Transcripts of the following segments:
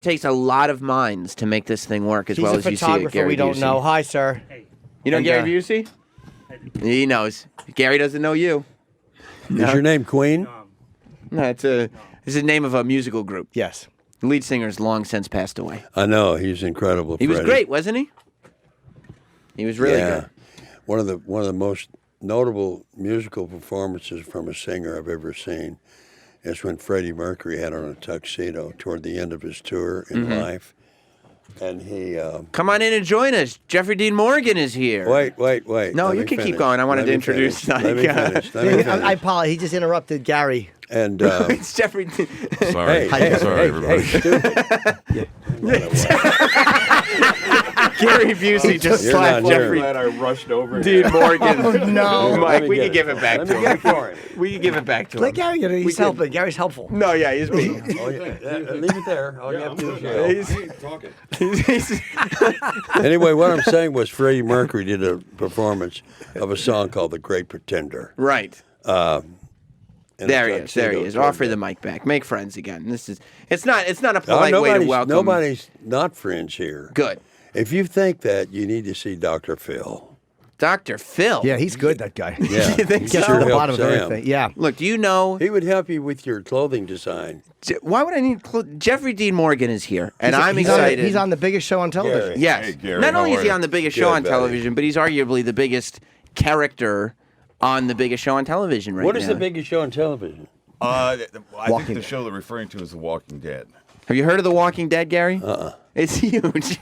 takes a lot of minds to make this thing work as well as you see it. He's a photographer we don't know. Hi, sir. You know Gary Busey? He knows. Gary doesn't know you. No. Is your name Queen? No, it's the name of a musical group. Yes. The lead singer's long since passed away. I know. He's incredible. He was great, wasn't he? He was really good. One of the most notable musical performances from a singer I've ever seen is when Freddie Mercury had on a tuxedo toward the end of his tour in life. And he... Come on in and join us. Jeffrey Dean Morgan is here. Wait. No, you can keep going. I wanted to introduce... Let me finish. I apologize. He just interrupted Gary. And it's Jeffrey. Sorry, sorry, everybody. Gary Busey just slapped Jeffrey. Glad I rushed over. Dean Morgan. Oh no, Mike, we can give it back to him. We can give it back to him. Let Gary get it. He's helping. Gary's helpful. No, yeah, he's me. leave it there. All you have to do is talking. Anyway, what I'm saying was Freddie Mercury did a performance of a song called "The Great Pretender." Right. There he is. Offer the mic back. Make friends again. It's not a polite way to welcome. Nobody's not friends here. Good. If you think that, you need to see Dr. Phil. Dr. Phil. Yeah, he's good. That guy. Yeah, You think He gets so? to the bottom of everything. Yeah. Look, do you know? He would help you with your clothing design. Why would I need Jeffrey Dean Morgan is here, and I'm excited. He's on the biggest show on television. Gary. Yes. Hey, Gary, Not only how is he are on the you? biggest Good, show on buddy. television, but he's arguably the biggest character on the biggest show on television right now. What is the biggest show on television? I think Walking the Dead. show they're referring to is The Walking Dead. Have you heard of The Walking Dead, Gary? It's huge.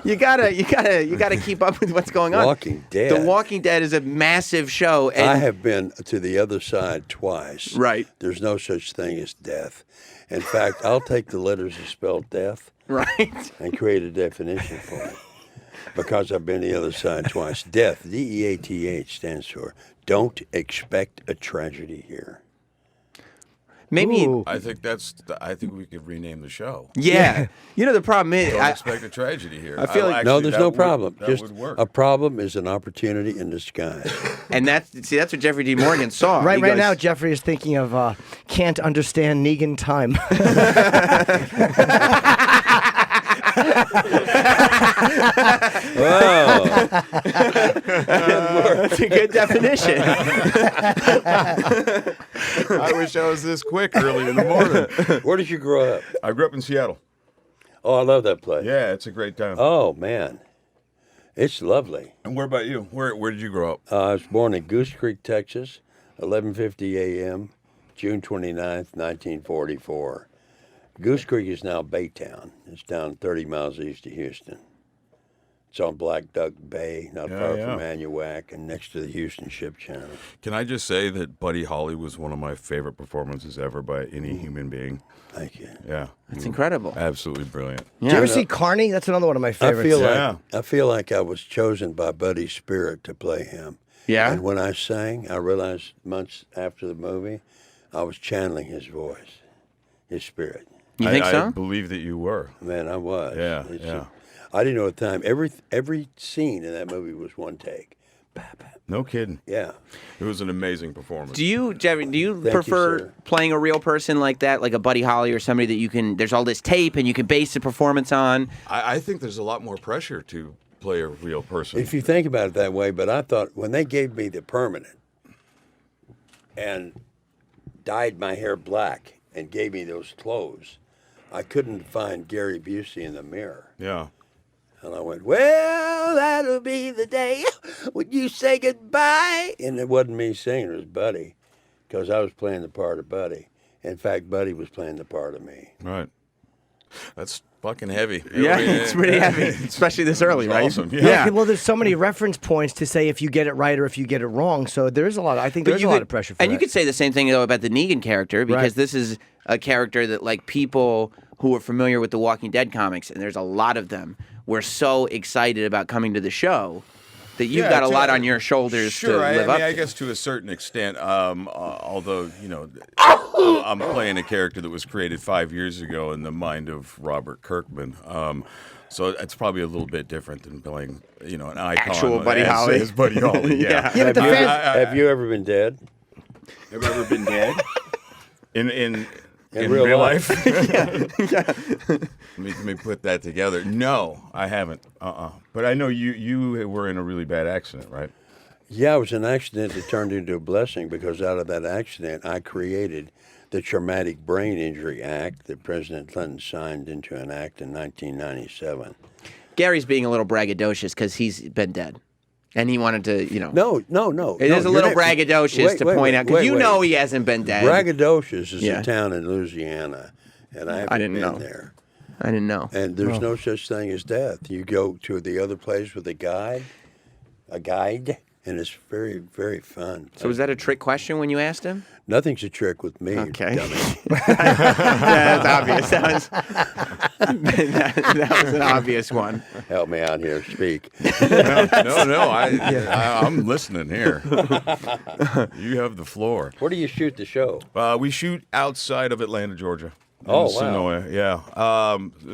You gotta keep up with what's going on. Walking Dead. The Walking Dead is a massive show. And I have been to the other side twice. Right. There's no such thing as death. In fact, I'll take the letters that spell death right. and create a definition for it. Because I've been to the other side twice. Death, D-E-A-T-H, stands for don't expect a tragedy here. Maybe. Ooh. I think we could rename the show. Yeah. You know the problem is Don't expect a tragedy here. I feel like- No, there's no problem. That Just would work. a problem is an opportunity in disguise. and that's what Jeffrey D. Morgan saw. Right He goes, now, Jeffrey is thinking of can't understand Negan time. Oh, That's a good definition. I wish I was this quick early in the morning. where did you grow up? I grew up in Seattle. Oh, I love that place. Yeah, it's a great town. Oh, man. It's lovely. And where about you? Where did you grow up? I was born in Goose Creek, Texas, 11:50 a.m., June 29th, 1944. Goose Creek is now Baytown. It's down 30 miles east of Houston. It's on Black Duck Bay, not far from Anahuac, and next to the Houston Ship Channel. Can I just say that Buddy Holly was one of my favorite performances ever by any human being? Thank you. Yeah. That's incredible. Absolutely brilliant. Did you ever see Carney? That's another one of my favorites. I feel like I was chosen by Buddy's spirit to play him. Yeah? And when I sang, I realized months after the movie, I was channeling his voice, his spirit. You think so? I believe that you were. Man, I was. Yeah, It's yeah. I didn't know at the time. Every scene in that movie was one take. No kidding. Yeah. It was an amazing performance. Do you, Jeffrey, Thank you, prefer sir. playing a real person like that, like a Buddy Holly or somebody that you can, there's all this tape and you can base the performance on? I think there's a lot more pressure to play a real person. If you think about it that way, but I thought when they gave me the permanent and dyed my hair black and gave me those clothes, I couldn't find Gary Busey in the mirror. Yeah. And I went, well, that'll be the day when you say goodbye. And it wasn't me singing, it was Buddy, because I was playing the part of Buddy. In fact, Buddy was playing the part of me. Right. That's fucking heavy. Yeah, it's pretty heavy, especially this early, right? Awesome. Yeah. Well, there's so many reference points to say if you get it right or if you get it wrong. So there is a lot. I think there's a lot of pressure for And that. you could say the same thing though about the Negan character because Right. this is a character that like people who are familiar with the Walking Dead comics, and there's a lot of them, were so excited about coming to the show that you've got a lot on your shoulders to live up to. I guess to a certain extent, although, you know, I'm playing a character that was created 5 years ago in the mind of Robert Kirkman. So it's probably a little bit different than playing, you know, an icon. Actual Buddy Holly. As Buddy Holly, yeah. Yeah, but the fans, Have you ever been dead? Have you ever been dead? In In real life? Let me put that together. No, I haven't. But I know you were in a really bad accident, right? Yeah, it was an accident that turned into a blessing because out of that accident, I created the Traumatic Brain Injury Act that President Clinton signed into an act in 1997. Gary's being a little braggadocious because he's been dead. And he wanted to, No. It is a little braggadocious to point out, because you know he hasn't been dead. Braggadocious is a town in Louisiana, and I haven't been there. I didn't know. And there's no such thing as death. You go to the other place with a guide, and it's very, very fun. So was that a trick question when you asked him? Nothing's a trick with me. Okay. Dummy. Yeah, that's obvious. That was an obvious one. Help me out here, speak. No. I'm listening here. You have the floor. Where do you shoot the show? We shoot outside of Atlanta, Georgia. Oh, wow. Sonoy, yeah.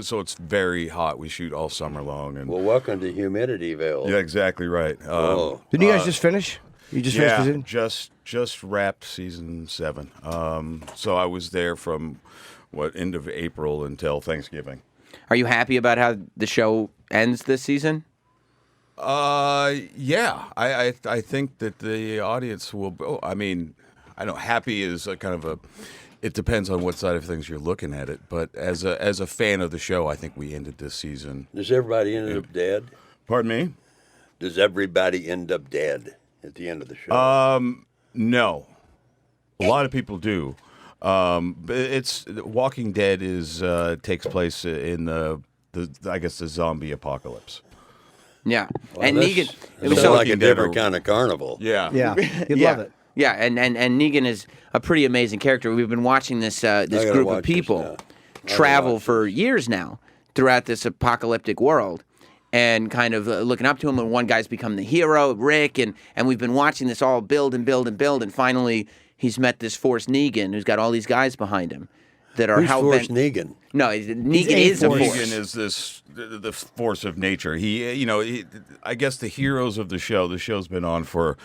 So it's very hot. We shoot all summer long. And Well, welcome to Humidityville. yeah, exactly right. Didn't you guys just finish? You just finished the season? Just wrapped season 7. So I was there from end of April until Thanksgiving. Are you happy about how the show ends this season? Yeah. I think that the audience will. I mean, I know happy is a kind of a. It depends on what side of things you're looking at it. But as a fan of the show, I think we ended this season. Does everybody end up dead? Pardon me? Does everybody end up dead at the end of the show? No. A lot of people do. But it's Walking Dead takes place in the zombie apocalypse. Yeah. Well, and that's- Negan. It was was so like a different kind of carnival. Yeah. Yeah, you'd love it. Yeah, and Negan is a pretty amazing character. We've been watching this gotta group watch of this people now. travel for years now throughout this apocalyptic world, and kind of looking up to him. And one guy's become the hero, Rick, and we've been watching this all build and build and build, and finally he's met this Force Negan, who's got all these guys behind him that are Who's Force hell-bent. Negan? No, Negan is a force. Negan is the force of nature. I guess the heroes of the show. The show's been on for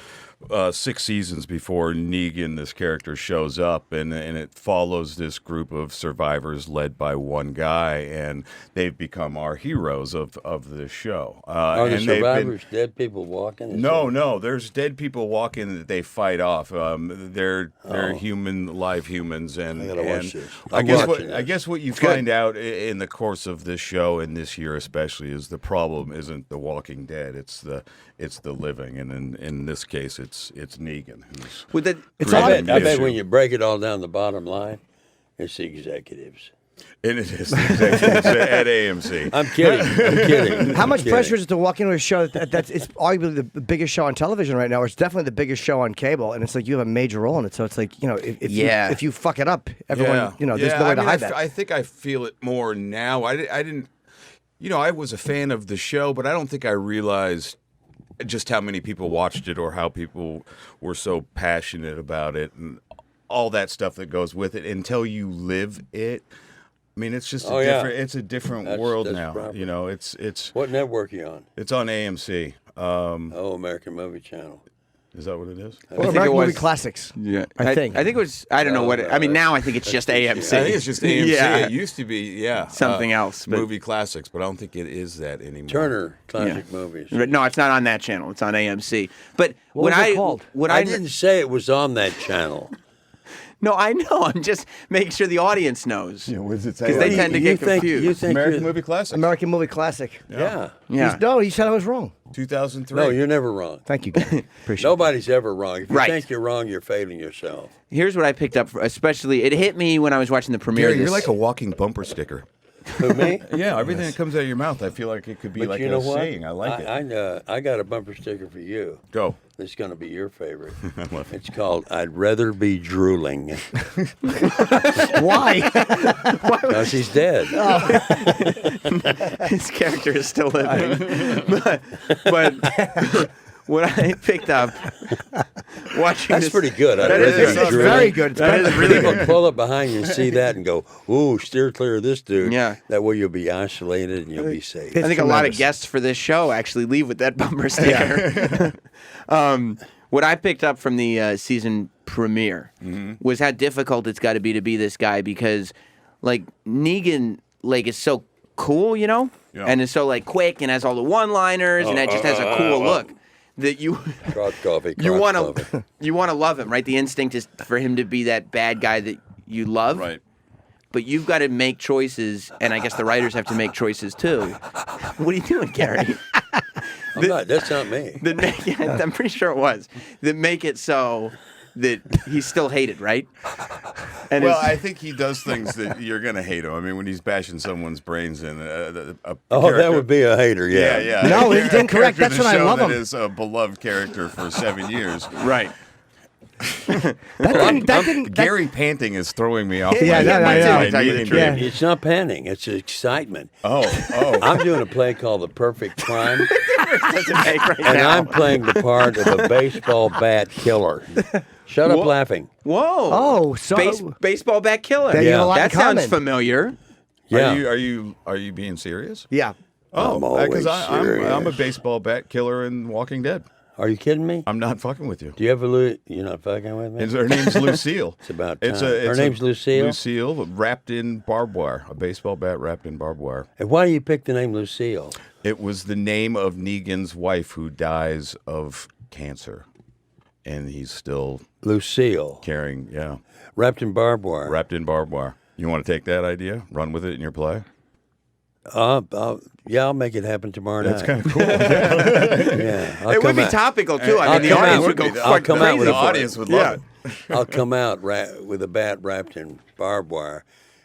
6 seasons before Negan, this character, shows up, and it follows this group of survivors led by one guy, and they've become our heroes of the show. Are the survivors dead people walking? No. There's dead people walking that they fight off. They're live humans, and I gotta watch this. I guess what you find out in the course of this show and this year especially is the problem isn't the Walking Dead. It's the living, and in this case, it's Negan who's. I bet when you break it all down the bottom line, it's the executives. And it is the executives at AMC. I'm kidding. How much pressure is it to walk into a show that's it's arguably the biggest show on television right now, or it's definitely the biggest show on cable, and it's like you have a major role in it. So it's like, if you fuck it up, everyone, there's no way to hide that. I think I feel it more now. I didn't, I was a fan of the show, but I don't think I realized just how many people watched it or how people were so passionate about it and all that stuff that goes with it until you live it. I mean, it's just a different world now. Proper. It's What network are you on? It's on AMC. American Movie Channel. Is that what it is? Well, American Movie Classics. Yeah, I think it was. I don't know what. I mean, now I think it's just AMC. I think it's just AMC. Yeah. It used to be, something else. But Movie Classics, but I don't think it is that anymore. Turner Classic Movies. No, it's not on that channel. It's on AMC. But What was it called? I didn't say it was on that channel. No, I know. I'm just making sure the audience knows. Yeah, what does it say? Because they tend to get confused. You think American Movie Classics. American Movie Classic. Yeah. Yeah. You said I was wrong. 2003. No, you're never wrong. Thank you, Gary. Appreciate Nobody's ever wrong. If you Right. think you're wrong, you're failing yourself. Here's what I picked up. Especially, it hit me when I was watching the premiere. Gary, of you're this. like a walking bumper sticker. Who, me? Yeah, everything that comes out of your mouth, I feel like it could be But like you know a what? saying. I like it. I got a bumper sticker for you. Go. It's going to be your favorite. I love it. It's called "I'd Rather Be Drooling" Why? because he's dead. His character is still living. but what I picked up watching That's this, pretty good. I'd That is rather be it's drooling. very good. It's better than really People pull up behind you and see that and go, "Ooh, steer clear of this dude." Yeah. That way you'll be isolated and you'll be safe. I think a lot of tremendous. guests for this show actually leave with that bumper sticker. What I picked up from the season premiere was how difficult it's got to be this guy because, like, Negan, like, is so cool, you know, and is so like quick and has all the one-liners and it just has a cool look that you you want to love him, right? The instinct is for him to be that bad guy that you love, right? But you've got to make choices, and I guess the writers have to make choices too. What are you doing, Gary? That's not me. I'm pretty sure it was. That make it so that he's still hated, right? And I think he does things that you're going to hate him. I mean, when he's bashing someone's brains in that would be a hater, yeah. Yeah. No, he's incorrect. That's when I love him. That is a beloved character for 7 years. Right. Gary panting is throwing me off. It's not panting; it's excitement. Oh! I'm doing a play called The Perfect Crime, right and now. I'm playing the part of a baseball bat killer. Shut up laughing. Whoa! Oh, so baseball bat killer. That sounds familiar. Yeah. Are you being serious? Yeah. I'm always serious. I'm a baseball bat killer in Walking Dead. Are you kidding me? I'm not fucking with you. Do you ever You're not fucking with me? Her name's Lucille. It's about time. Her name's Lucille? Lucille, wrapped in barbed wire. A baseball bat wrapped in barbed wire. And why do you pick the name Lucille? It was the name of Negan's wife who dies of cancer. And he's still... Lucille. Carrying, yeah. Wrapped in barbed wire. Wrapped in barbed wire. You want to take that idea? Run with it in your play? I'll make it happen tomorrow night. That's kind of cool. Yeah. It would be topical, too. I mean, the audience would go I'll come out with the audience would love it. I'll come out with a bat wrapped in barbed wire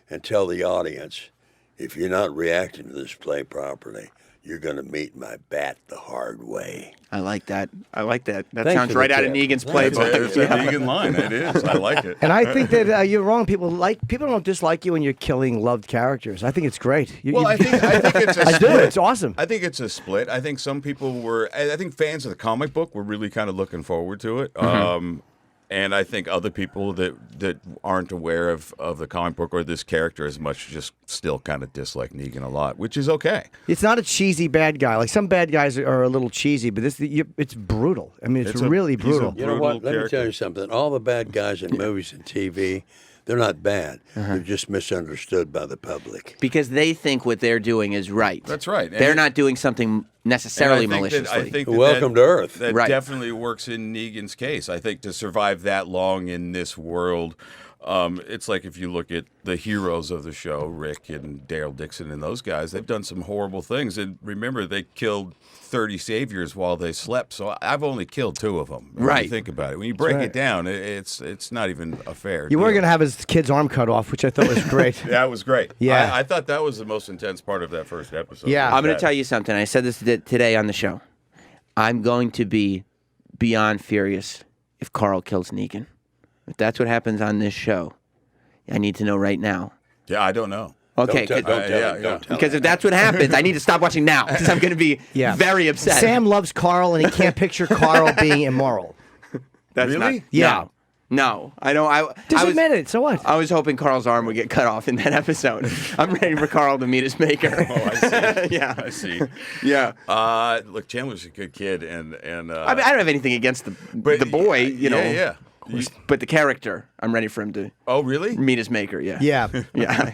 and tell the audience, if you're not reacting to this play properly, you're going to meet my bat the hard way. I like that. That Thanks sounds right out of Negan's playbook. It's a Negan line. It is. I like it. And I think that you're wrong. People don't dislike you when you're killing loved characters. I think it's great. I think it's a I split. do. It's awesome. I think it's a split. I think some people were. I think fans of the comic book were really kind of looking forward to it. And I think other people that aren't aware of the comic book or this character as much just still kind of dislike Negan a lot, which is okay. It's not a cheesy bad guy. Like some bad guys are a little cheesy, but it's brutal. I mean, it's really brutal. You know what? Let me tell you something. All the bad guys in movies and TV, they're not bad. They're just misunderstood by the public. Because they think what they're doing is right. That's right. They're not doing something necessarily maliciously. I think Welcome to Earth. That definitely works in Negan's case. I think to survive that long in this world, it's like if you look at the heroes of the show, Rick and Daryl Dixon and those guys, they've done some horrible things. And remember, they killed 30 saviors while they slept. So I've only killed 2 of them. When you think about it. When you break it down, it's not even a fair You were going to have his kid's arm cut off, which I thought was great. Yeah, it was great. Yeah. I thought that was the most intense part of that first episode. Yeah. I'm going to tell you something. I said this today on the show. I'm going to be beyond furious if Carl kills Negan. If that's what happens on this show, I need to know right now. Yeah, I don't know. Okay, don't tell because if that's what happens, I need to stop watching now because I'm going to be very upset. Sam loves Carl, and he can't picture Carl being immoral. That's Really? Not, yeah. No, I don't. Just admit it. So what? I was hoping Carl's arm would get cut off in that episode. I'm ready for Carl to meet his maker. Oh, I see. Yeah. I see. Yeah. Look, Chandler's a good kid, and I mean, I don't have anything against the boy, you know. Yeah. But the character, I'm ready for him to Oh, really? meet his maker. Yeah. Yeah.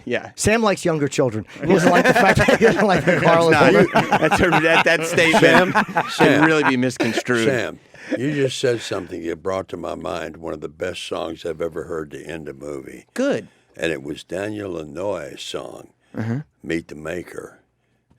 Yeah. Sam likes younger children. He doesn't like the fact that he doesn't like Carl. That statement can really be misconstrued. Sam, you just said something that brought to my mind one of the best songs I've ever heard to end a movie. Good. And it was Daniel Lanois' song, Meet the Maker,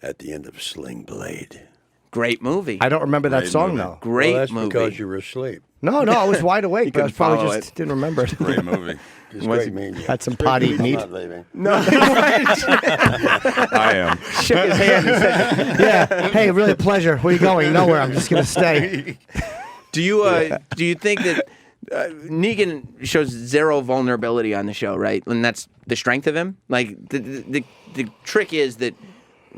at the end of Sling Blade. Great movie. I don't remember that song, though. Great that's movie. because you were asleep. No, I was wide awake, but I couldn't probably follow just didn't remember it. Great movie. It's great meeting you. Had some potty I'm meat. not leaving. No. I am. Shook his hand and said, "Yeah, hey, really a pleasure. Where are you going? Nowhere. I'm just gonna stay." Do you think that Negan shows zero vulnerability on the show, right? And that's the strength of him. Like the trick is that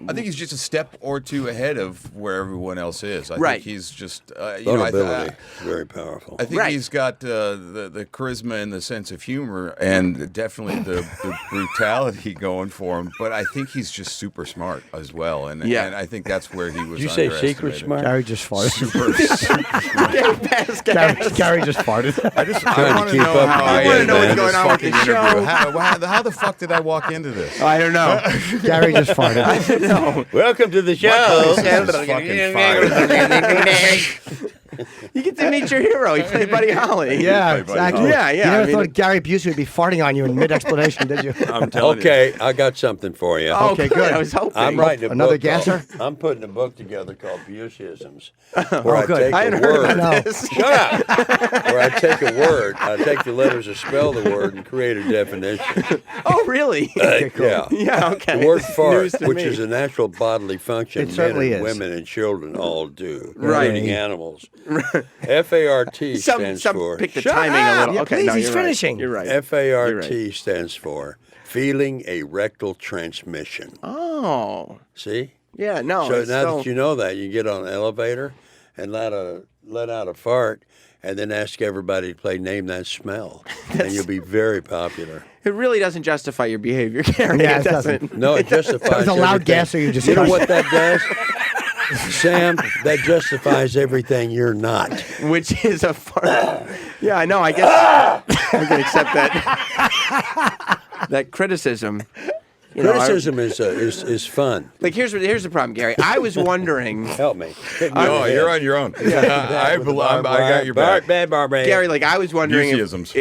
I think he's just a step or two ahead of where everyone else is. I think he's just vulnerability, very powerful. I think he's got the charisma and the sense of humor, and definitely the brutality going for him. But I think he's just super smart as well, and I think that's where he was. Did you say secret smart? Gary just farted. Super smart. Gary just farted. I want to know I want to know what's going on with the show. How the fuck did I walk into this? I don't know. Gary just farted. I don't know. Welcome to the show. You get to meet your hero. You play Buddy Holly. Yeah, exactly. Yeah. You never thought Gary Busey would be farting on you in mid-explanation, did you? I'm telling you. Okay, I got something for you. Oh, Okay, good. I was hoping. I'm writing a Another book. gasser? I'm putting a book together called Buseyisms, where I good. take I a hadn't heard word. about this. Shut up! Where I take a word, I take the letters that spell the word and create a definition. Oh, really? Yeah. Yeah, okay. The word News fart, to which me. is a natural bodily function It men certainly and is. women and children all do, Right. including animals. F-A-R-T stands Some for... pick the Shut timing up! a little. Yeah, Okay, please, no, he's you're right. finishing. You're right. F-A-R-T stands for feeling a rectal transmission. Oh. See? Yeah, no. So it's now still- that you know that, you get on an elevator and let out a fart, and then ask everybody to play Name That Smell, and you'll be very popular. It really doesn't justify your behavior, Gary. Yeah, it it doesn't. doesn't. No, it justifies That was a loud everything. gasser you just You know got. what that does? Sam, that justifies everything you're not. Which is a fart. Yeah, I know. I guess I can accept that criticism. You know, Criticism is fun. like here's the problem, Gary. I was wondering, Help me. Hit me No, over the you're head. on your own. I got your back. Gary. Like I was wondering Buseyisms.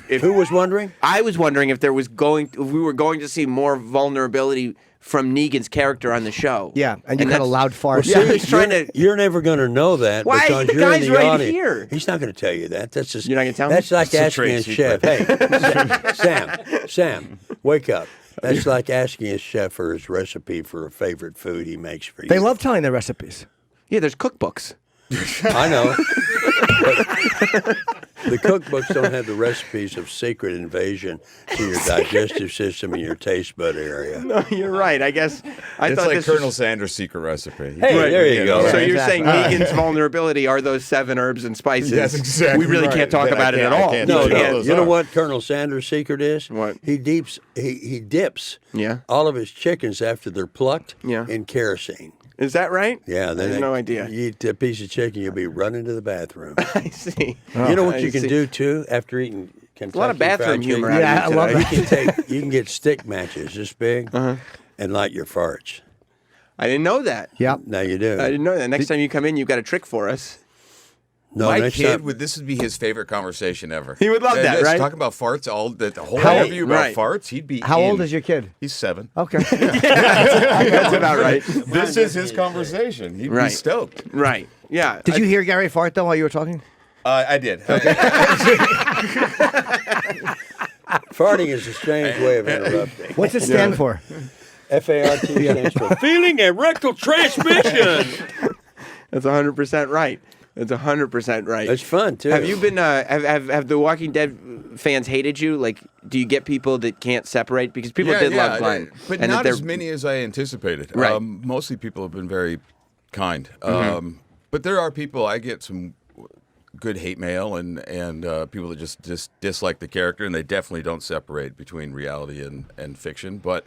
if Who was wondering? I was wondering if we were going to see more vulnerability from Negan's character on the show. Yeah, and you got a that's- loud fart. Yeah, he's trying to. You're never going to know that Why? because The you're guy's in the right audience. here. He's not going to tell you that. That's just. You're not gonna tell me? That's like It's a asking trade a chef. secret. Hey, Sam, wake up. That's like asking a chef for his recipe for a favorite food he makes for you. They love telling their recipes. Yeah, there's cookbooks. I know. But the cookbooks don't have the recipes of secret invasion to your digestive system and your taste bud area. No, you're right. I guess I It's thought like this Colonel was- Sanders' secret recipe. Hey, there you go. So Yeah, you're exactly. saying Negan's vulnerability are those 7 herbs and spices? Yes, exactly We really right. can't talk That I about it can't- at I all. can't No, tell you no. those You know are. what Colonel Sanders' secret is? What? He dips Yeah. all of his chickens after they're plucked Yeah. in kerosene. Is that right? Yeah, I had no idea. You eat a piece of chicken, you'll be running to the bathroom. I see. You know what I you can see. do too after eating Kentucky A lot of bathroom Fried humor Chicken? out Yeah, of I you love today. that. You can get stick matches this big and light your farts. I didn't know that. Yep. Now you do. I didn't know that. Next time you come in, you've got a trick for us. No, My next kid time- this would be his favorite conversation ever. He would love that, Just right? Talking about farts the whole How- interview about right. farts. He'd be. How old in. is your kid? He's 7. Okay. That's about right. This is his conversation. He'd Right. be stoked. Right. Yeah. Did you hear Gary fart though while you were talking? I did. Farting is a strange way of interrupting. What's it stand for? FART stands for feeling a rectal transmission. That's 100% right. That's 100% right. It's fun too. Have you been? Have the Walking Dead fans hated you? Like, do you get people that can't separate? Because people did love Glenn, but and not that as they're- many as I anticipated. Right. Mostly people have been very kind. Mm-hmm. But there are people. I get some good hate mail and people that just dislike the character, and they definitely don't separate between reality and fiction. But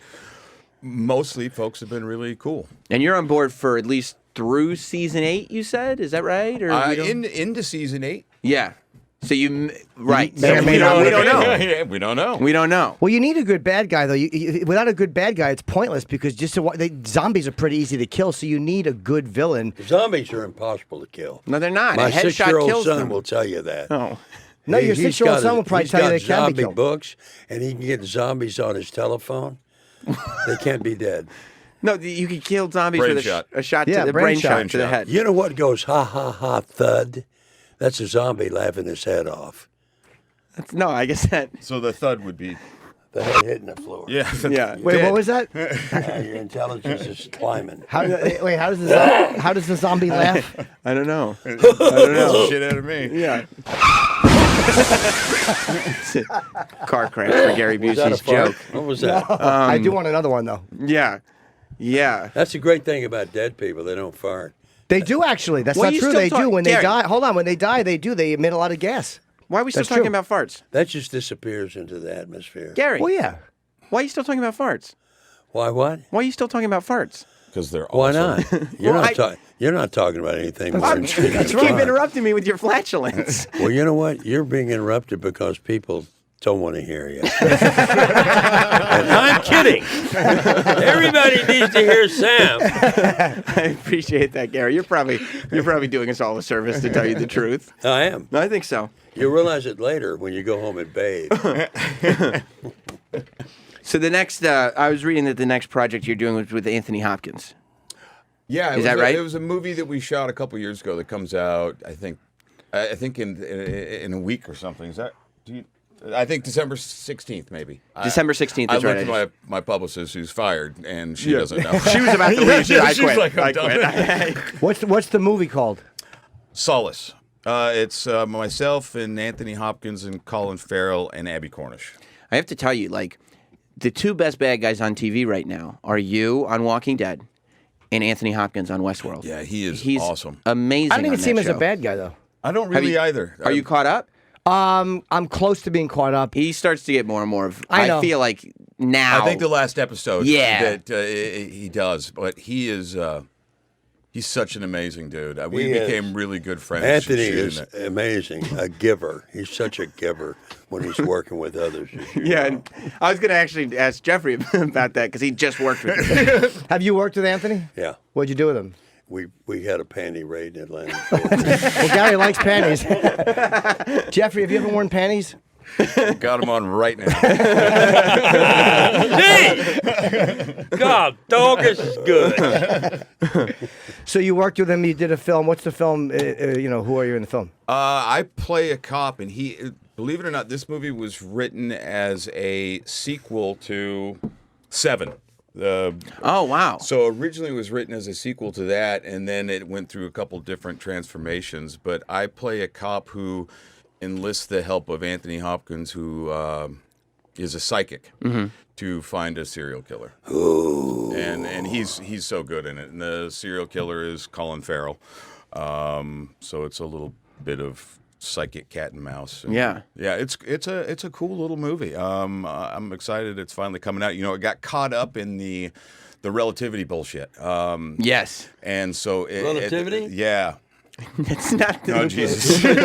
mostly, folks have been really cool. And you're on board for at least through season 8. You said, is that right? Or we don't- Into season 8. yeah. So right? may or So may we not. don't know. Yeah, we don't know. We don't know. Well, you need a good bad guy though. Without a good bad guy, it's pointless because zombies are pretty easy to kill. So you need a good villain. Zombies are impossible to kill. No, they're not. My A headshot 6-year-old kills son them. will tell you that. Oh. No, your He's 6-year-old got son a- will probably he's tell you got they can be zombie killed. books, and he can get zombies on his telephone. They can't be dead. No, you can kill zombies Brain with shot. a shot Yeah, to the brain brain shot. shot to the head. You know what goes ha ha ha thud? That's a zombie laughing his head off. No, I guess that. So the thud would be. The head hitting the floor. Yeah. Yeah. Wait, what was that? Your intelligence is climbing. How does the zombie laugh? I don't know. I don't know. Shit out of me. Yeah. Car crash for Gary Was that a Busey's fart? joke. What was that? I do want another one though. Yeah. Yeah. That's the great thing about dead people. They don't fart. They do actually. That's Well, not you true. still They talk- do when Gary. they die. Hold on. When they die, they do. They emit a lot of gas. Why are we still That's talking true. about farts? That just disappears into the atmosphere. Gary, Well, yeah. why are you still talking about farts? Why what? Why are you still talking about farts? Because they're Why awesome. not? You're Well, not You're not talking about anything more interesting. You keep interrupting me with your flatulence. Well, you know what? You're being interrupted because people don't want to hear you. And I'm kidding. Everybody needs to hear Sam. I appreciate that, Gary. You're probably doing us all a service to tell you the truth. I am. I think so. You'll realize it later when you go home and bathe. So the next, I was reading that the next project you're doing was with Anthony Hopkins. Yeah, Is that right? It was a movie that we shot a couple years ago that comes out, I think in a week or something. Is that? I think December 16th, maybe. December 16th. I That's right. looked at my publicist, who's fired, and she doesn't know. She was about to leave. I She was quit. like, I'm I done. quit. What's the movie called? Solace. It's myself and Anthony Hopkins and Colin Farrell and Abby Cornish. I have to tell you, like, the two best bad guys on TV right now are you on Walking Dead and Anthony Hopkins on Westworld. Yeah, he's awesome. Amazing. I don't even on see him that as a show. bad guy though. I don't Have really you- either. Are you caught up? I'm close to being caught up. He starts to get more and more of. I know. feel like now. I think the last episode Yeah. that he does, but he is he's such an amazing dude. We He is. became really good friends. Anthony shooting is it. amazing, a giver. He's such a giver when he's working with others. Yeah, and I was going to actually ask Jeffrey about that because he just worked with me. Have you worked with Anthony? Yeah. What'd you do with him? We had a panty raid in Atlanta. Well, Gary likes panties. Jeffrey, have you ever worn panties? Got him on right now. God, dog, this is good. So you worked with him. You did a film. What's the film? Who are you in the film? I play a cop, and believe it or not, this movie was written as a sequel to Seven. Oh, wow. So originally it was written as a sequel to that, and then it went through a couple different transformations. But I play a cop who enlists the help of Anthony Hopkins, who is a psychic, to find a serial killer. Ooh. And he's so good in it. And the serial killer is Colin Farrell. So it's a little bit of psychic cat and mouse. And Yeah. it's a cool little movie. I'm excited it's finally coming out. It got caught up in the relativity bullshit. Yes. And so Relativity? Yeah. It's not. Oh Jesus! Is there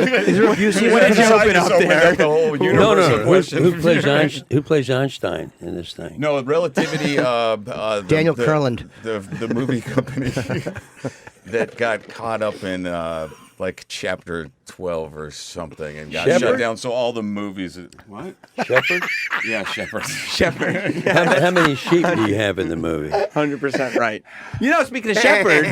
a Busey? What did you open up opened there? up the whole No, universe of no. questions. Who plays Einstein in this thing? No, relativity. Daniel Kurland. the movie company that got caught up in like chapter 12 or something and got shut Shepard? down. So all the movies. What? Shepard? Yeah, Shepard. Shepherd. How many sheep do you have in the movie? 100% right. Speaking of Shepherd,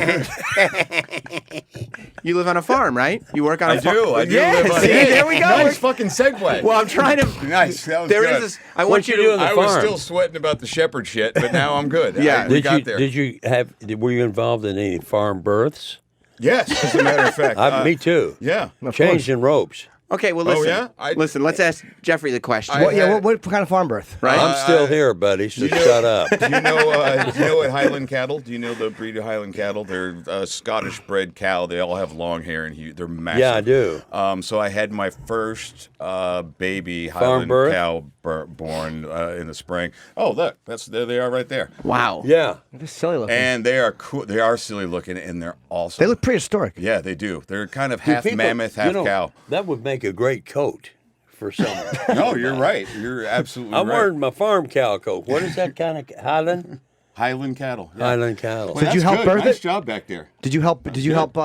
you live on a farm, right? You work on a farm. I do. Yeah, live on see, it. there we go. Nice fucking segue. Well, I'm trying to. Nice. That was There good. is this. I What want you you do on to. the I was farm? still sweating about the Shepherd shit, but now I'm good. Yeah. We got there. Were you involved in any farm births? Yes, as a matter of fact. Me too. Yeah. Changed in ropes. Okay, well, listen. yeah? Listen, let's ask Jeffrey the question. What kind of farm birth? Right? I'm still here, buddy, so shut up. Do you know what Highland cattle? Do you know the breed of Highland cattle? They're Scottish bred cow. They all have long hair and they're massive. Yeah, I do. So I had my first baby Farm Highland birth? cow born in the spring. Oh, look, there they are right there. Wow. Yeah. They're silly looking. And they are cool. They are silly looking, and they're awesome. They look prehistoric. Yeah, they do. They're kind of half People- mammoth, half cow. That would make a great coat for summer. No, you're right. You're absolutely I'm right. wearing my farm cow coat. What is that kind of Highland? Highland cattle. Yeah. Highland cattle. Well, Did you that's help good. birth Nice it? job back there. Did you help? Did you help?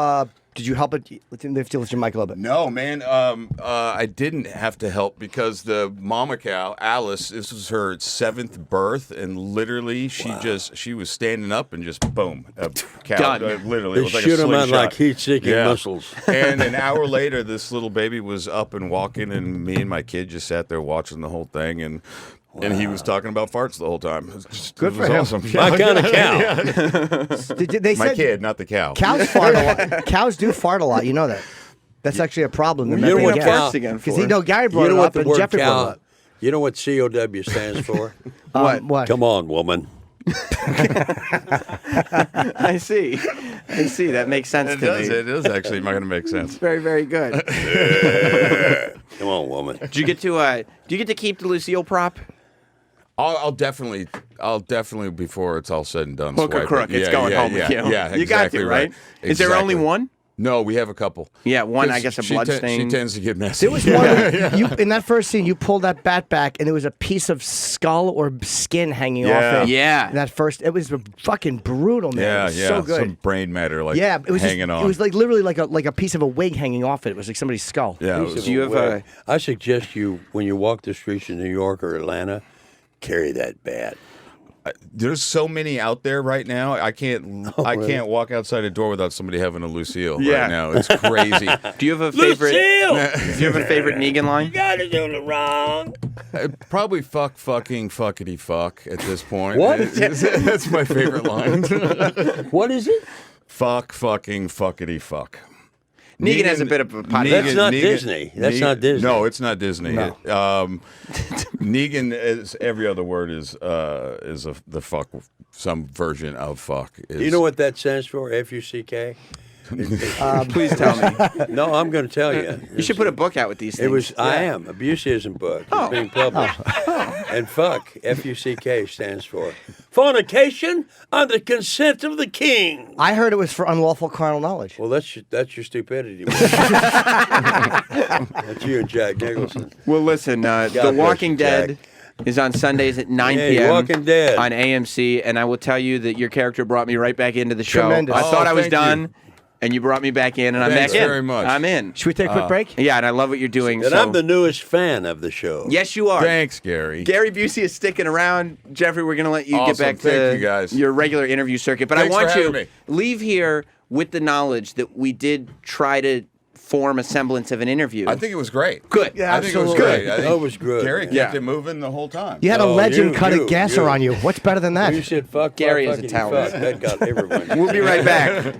Did you help it? Lift your mic a little bit. No, man. I didn't have to help because the mama cow, Alice, this was her 7th birth, and literally she was standing up and just boom, a cow. Done. Literally, They it was like shoot a them out slingshot. like heat-seeking missiles. And an hour later, this little baby was up and walking, and me and my kid just sat there watching the whole thing, and he was talking about farts the whole time. Good it for was him. awesome. My kind of cow. They My said kid, not the cow. cows fart a lot. Cows do fart a lot. You know that. That's actually a problem. You know what cow? Because Because Gary brought You know it what up the and word Jeffrey brought it cow? up. You know what COW stands for? What? Come on, woman. I see. That makes sense to me. It does actually going to make sense. Very, very good. Come on, woman. Do you get to keep the Lucille prop? I'll definitely before it's all said and done. Hook or crook, it's going home with you. Yeah, you got to, right? Exactly. Is there only one? No, we have a couple. Yeah, one. I guess a blood stain. She tends to get messy. There was one in that first scene. You pulled that bat back, and there was a piece of skull or skin hanging off it. Yeah. That first, it was fucking brutal, man. Yeah, it was so good. Some brain matter, it was hanging on. It was like literally like a piece of a wig hanging off it. It was like somebody's skull. Yeah. Do you have I suggest you, when you walk the streets of New York or Atlanta, carry that bat. There's so many out there right now. I can't walk outside a door without somebody having a Lucille right now. It's crazy. Do you have a favorite? Lucille! Do you have a favorite Negan line? You got it doing it wrong. Probably fucking fuckity fuck at this point. What? That's my favorite line. What is it? Fucking fuckity fuck. Negan has a bit of a podcast. That's not Disney. That's not Disney. No, it's not Disney. No. Negan is every other word is the fuck. Some version of fuck. You know what that stands for? F-U-C-K? Please tell me. No, I'm going to tell you. You should put a book out with these things. It was I Am, a Buseyism book. It's being published. And fuck, F-U-C-K stands for fornication on the consent of the king. I heard it was for unlawful carnal knowledge. Well, that's your stupidity. That's you and Jack Nicholson. Well, listen, The bless Walking you, Dead Jack. is on Sundays at 9 Hey, p.m. Walking Dead. on AMC, and I will tell you that your character brought me right back into the show. Tremendous. I thought I was thank done, you. and you brought me back in, and I'm Thanks back in. very much. I'm in. Should we take a quick break? Yeah, and I love what you're doing. And so. I'm the newest fan of the show. Yes, you are. Thanks, Gary. Gary Busey is sticking around. Jeffrey, we're going to let you get Awesome. back Thank to you, guys. your regular interview circuit. But Thanks I want for you having to me. leave here with the knowledge that we did try to form a semblance of an interview. I think it was great. Good. Yeah, I think it was absolutely. great. I think That was good, Gary man. kept it moving the whole time. You had a Oh, legend you- cut a you- gasser you. on you. What's better than that? You said fuck, Gary fuck, is a fuckity talent. fuck. That got everyone. We'll be right back.